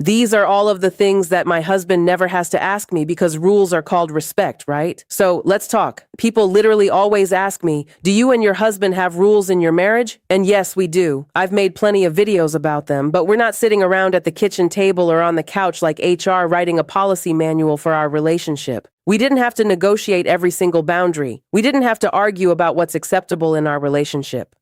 These are all of the things that my husband never has to ask me because rules are called respect, right? So let's talk. People literally always ask me, do you and your husband have rules in your marriage? And yes, we do. I've made plenty of videos about them, but we're not sitting around at the kitchen table or on the couch like HR writing a policy manual for our relationship. We didn't have to negotiate every single boundary. We didn't have to argue about what's acceptable in our relationship.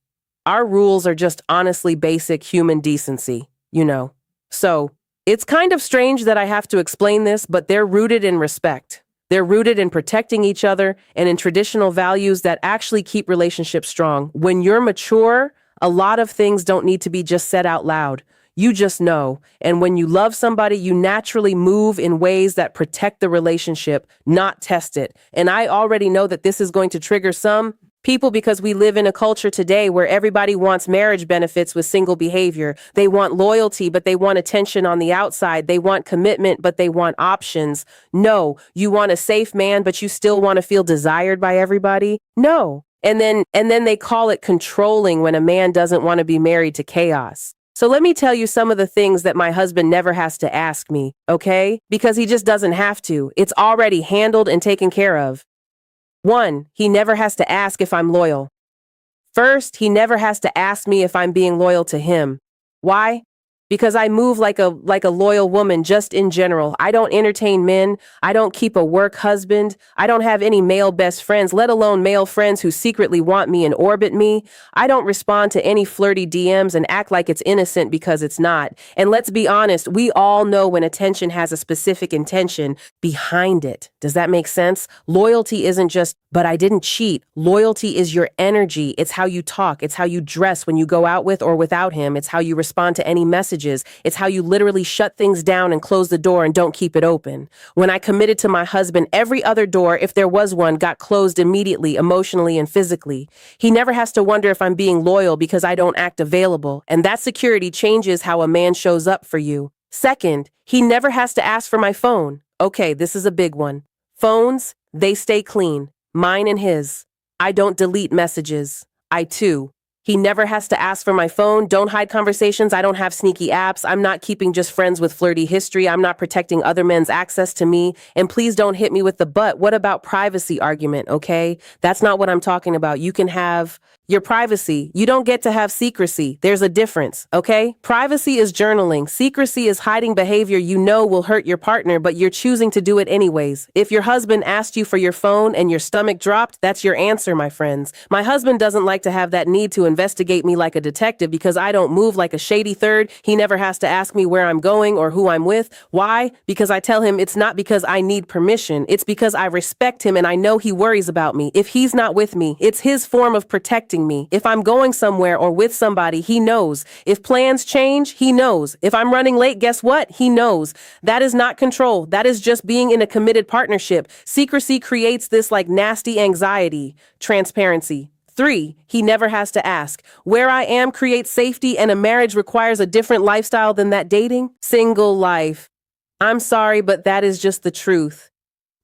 Our rules are just honestly basic human decency, you know. So, it's kind of strange that I have to explain this, but they're rooted in respect. They're rooted in protecting each other and in traditional values that actually keep relationships strong. When you're mature, a lot of things don't need to be just said out loud. You just know. And when you love somebody, you naturally move in ways that protect the relationship, not test it. And I already know that this is going to trigger some people because we live in a culture today where everybody wants marriage benefits with single behavior. They want loyalty, but they want attention on the outside. They want commitment, but they want options. No, you want a safe man, but you still want to feel desired by everybody. No. And then they call it controlling when a man doesn't want to be married to chaos. So let me tell you some of the things that my husband never has to ask me, okay? Because he just doesn't have to. It's already handled and taken care of. 1, he never has to ask if I'm loyal. First, he never has to ask me if I'm being loyal to him. Why? Because I move like a loyal woman just in general. I don't entertain men. I don't keep a work husband. I don't have any male best friends, let alone male friends who secretly want me and orbit me. I don't respond to any flirty DMs and act like it's innocent because it's not. And let's be honest, we all know when attention has a specific intention behind it. Does that make sense? Loyalty isn't just, but I didn't cheat. Loyalty is your energy. It's how you talk. It's how you dress when you go out with or without him. It's how you respond to any messages. It's how you literally shut things down and close the door and don't keep it open. When I committed to my husband, every other door, if there was one, got closed immediately, emotionally and physically. He never has to wonder if I'm being loyal because I don't act available. And that security changes how a man shows up for you. Second, he never has to ask for my phone. Okay, this is a big one. Phones, they stay clean. Mine and his. I don't delete messages. I too. He never has to ask for my phone. Don't hide conversations. I don't have sneaky apps. I'm not keeping just friends with flirty history. I'm not protecting other men's access to me. And please don't hit me with the but. What about privacy argument, okay? That's not what I'm talking about. You can have your privacy. You don't get to have secrecy. There's a difference, okay? Privacy is journaling. Secrecy is hiding behavior you know will hurt your partner, but you're choosing to do it anyways. If your husband asked you for your phone and your stomach dropped, that's your answer, my friends. My husband doesn't like to have that need to investigate me like a detective because I don't move like a shady third. He never has to ask me where I'm going or who I'm with. Why? Because I tell him it's not because I need permission. It's because I respect him and I know he worries about me. If he's not with me, it's his form of protecting me. If I'm going somewhere or with somebody, he knows. If plans change, he knows. If I'm running late, guess what? He knows. That is not control. That is just being in a committed partnership. Secrecy creates this like nasty anxiety. Transparency. 3, he never has to ask. Where I am creates safety and a marriage requires a different lifestyle than that dating. Single life. I'm sorry, but that is just the truth.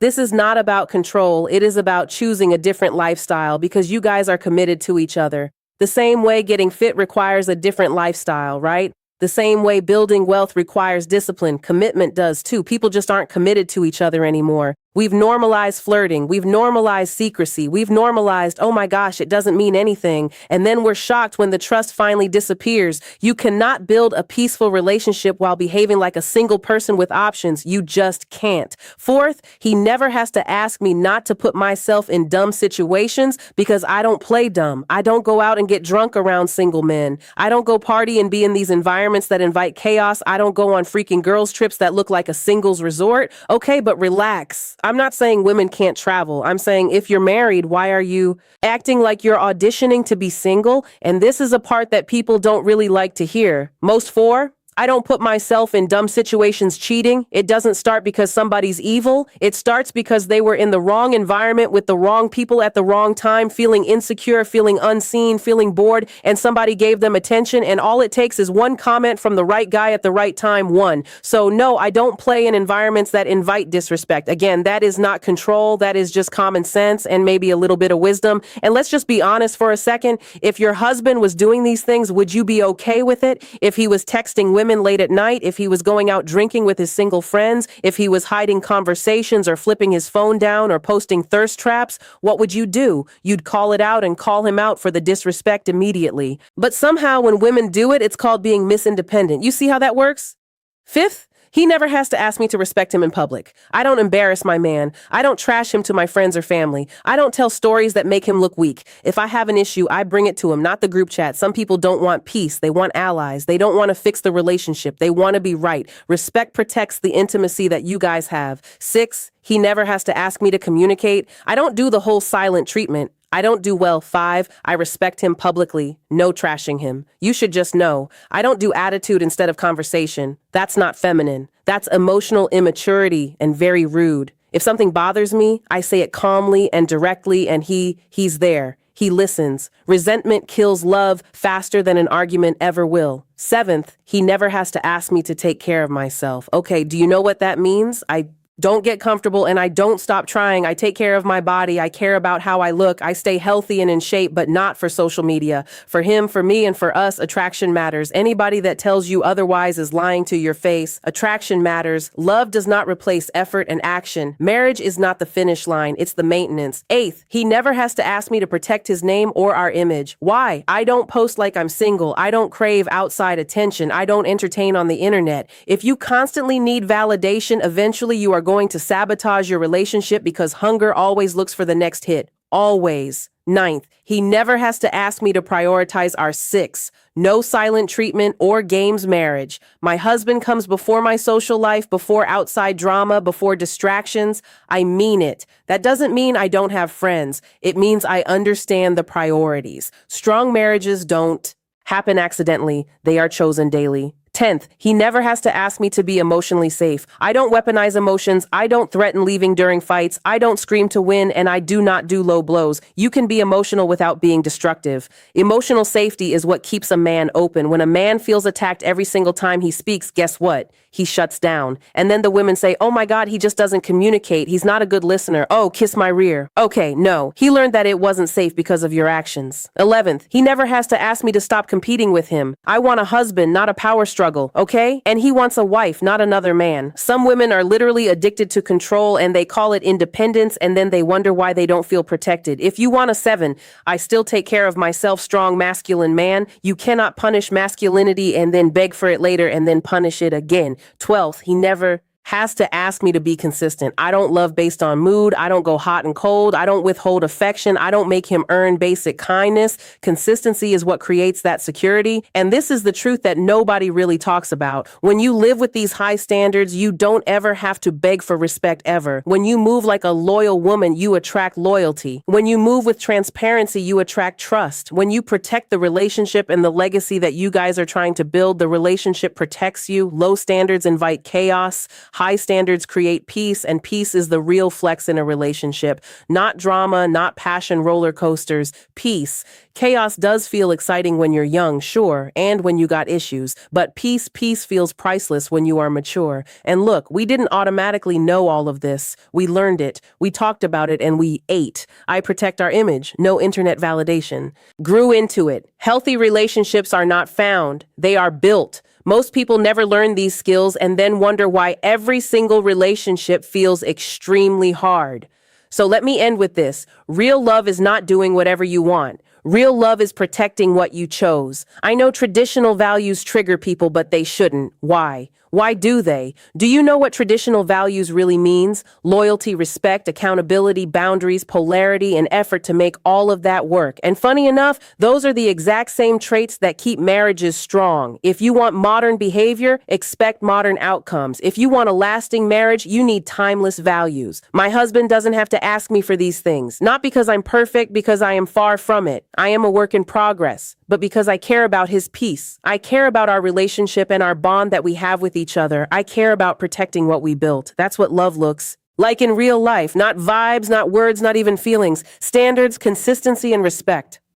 This is not about control. It is about choosing a different lifestyle because you guys are committed to each other. The same way getting fit requires a different lifestyle, right? The same way building wealth requires discipline, commitment does too. People just aren't committed to each other anymore. We've normalized flirting. We've normalized secrecy. We've normalized, oh my gosh, it doesn't mean anything. And then we're shocked when the trust finally disappears. You cannot build a peaceful relationship while behaving like a single person with options. You just can't. 4th, he never has to ask me not to put myself in dumb situations because I don't play dumb. I don't go out and get drunk around single men. I don't go party and be in these environments that invite chaos. I don't go on freaking girls trips that look like a singles resort. Okay, but relax. I'm not saying women can't travel. I'm saying if you're married, why are you acting like you're auditioning to be single? And this is a part that people don't really like to hear. Most 4, I don't put myself in dumb situations cheating. It doesn't start because somebody's evil. It starts because they were in the wrong environment with the wrong people at the wrong time, feeling insecure, feeling unseen, feeling bored, and somebody gave them attention. And all it takes is one comment from the right guy at the right time, one. So no, I don't play in environments that invite disrespect. Again, that is not control. That is just common sense and maybe a little bit of wisdom. And let's just be honest for a second. If your husband was doing these things, would you be okay with it? If he was texting women women late at night, if he was going out drinking with his single friends, if he was hiding conversations or flipping his phone down or posting thirst traps, what would you do? You'd call it out and call him out for the disrespect immediately. But somehow when women do it, it's called being misindependent. You see how that works? Fifth, he never has to ask me to respect him in public. I don't embarrass my man. I don't trash him to my friends or family. I don't tell stories that make him look weak. If I have an issue, I bring it to him, not the group chat. Some people don't want peace. They want allies. They don't want to fix the relationship. They want to be right. Respect protects the intimacy that you guys have. 6, he never has to ask me to communicate. I don't do the whole silent treatment. I don't do well. 5, I respect him publicly. No trashing him. You should just know. I don't do attitude instead of conversation. That's not feminine. That's emotional immaturity and very rude. If something bothers me, I say it calmly and directly, and he's there. He listens. Resentment kills love faster than an argument ever will. 7th, he never has to ask me to take care of myself. Okay, do you know what that means? I don't get comfortable and I don't stop trying. I take care of my body. I care about how I look. I stay healthy and in shape, but not for social media. For him, for me, and for us, attraction matters. Anybody that tells you otherwise is lying to your face. Attraction matters. Love does not replace effort and action. Marriage is not the finish line. It's the maintenance. 8th, he never has to ask me to protect his name or our image. Why? I don't post like I'm single. I don't crave outside attention. I don't entertain on the internet. If you constantly need validation, eventually you are going to sabotage your relationship because hunger always looks for the next hit. Always. 9th, he never has to ask me to prioritize our 6. No silent treatment or games marriage. My husband comes before my social life, before outside drama, before distractions. I mean it. That doesn't mean I don't have friends. It means I understand the priorities. Strong marriages don't happen accidentally. They are chosen daily. 10th, he never has to ask me to be emotionally safe. I don't weaponize emotions. I don't threaten leaving during fights. I don't scream to win, and I do not do low blows. You can be emotional without being destructive. Emotional safety is what keeps a man open. When a man feels attacked every single time he speaks, guess what? He shuts down. And then the women say, oh my God, he just doesn't communicate. He's not a good listener. Oh, kiss my rear. Okay, no. He learned that it wasn't safe because of your actions. 11th, he never has to ask me to stop competing with him. I want a husband, not a power struggle, okay? And he wants a wife, not another man. Some women are literally addicted to control and they call it independence, and then they wonder why they don't feel protected. If you want a 7, I still take care of myself, strong masculine man. You cannot punish masculinity and then beg for it later and then punish it again. 12th, he never has to ask me to be consistent. I don't love based on mood. I don't go hot and cold. I don't withhold affection. I don't make him earn basic kindness. Consistency is what creates that security. And this is the truth that nobody really talks about. When you live with these high standards, you don't ever have to beg for respect ever. When you move like a loyal woman, you attract loyalty. When you move with transparency, you attract trust. When you protect the relationship and the legacy that you guys are trying to build, the relationship protects you. Low standards invite chaos. High standards create peace, and peace is the real flex in a relationship. Not drama, not passion roller coasters. Peace. Chaos does feel exciting when you're young, sure, and when you got issues. But peace feels priceless when you are mature. And look, we didn't automatically know all of this. We learned it. We talked about it, and we ate. I protect our image. No internet validation. Grew into it. Healthy relationships are not found. They are built. Most people never learn these skills and then wonder why every single relationship feels extremely hard. So let me end with this. Real love is not doing whatever you want. Real love is protecting what you chose. I know traditional values trigger people, but they shouldn't. Why? Why do they? Do you know what traditional values really means? Loyalty, respect, accountability, boundaries, polarity, and effort to make all of that work. And funny enough, those are the exact same traits that keep marriages strong. If you want modern behavior, expect modern outcomes. If you want a lasting marriage, you need timeless values. My husband doesn't have to ask me for these things. Not because I'm perfect, because I am far from it. I am a work in progress. But because I care about his peace. I care about our relationship and our bond that we have with each other. I care about protecting what we built. That's what love looks like in real life. Not vibes, not words, not even feelings. Standards, consistency, and respect.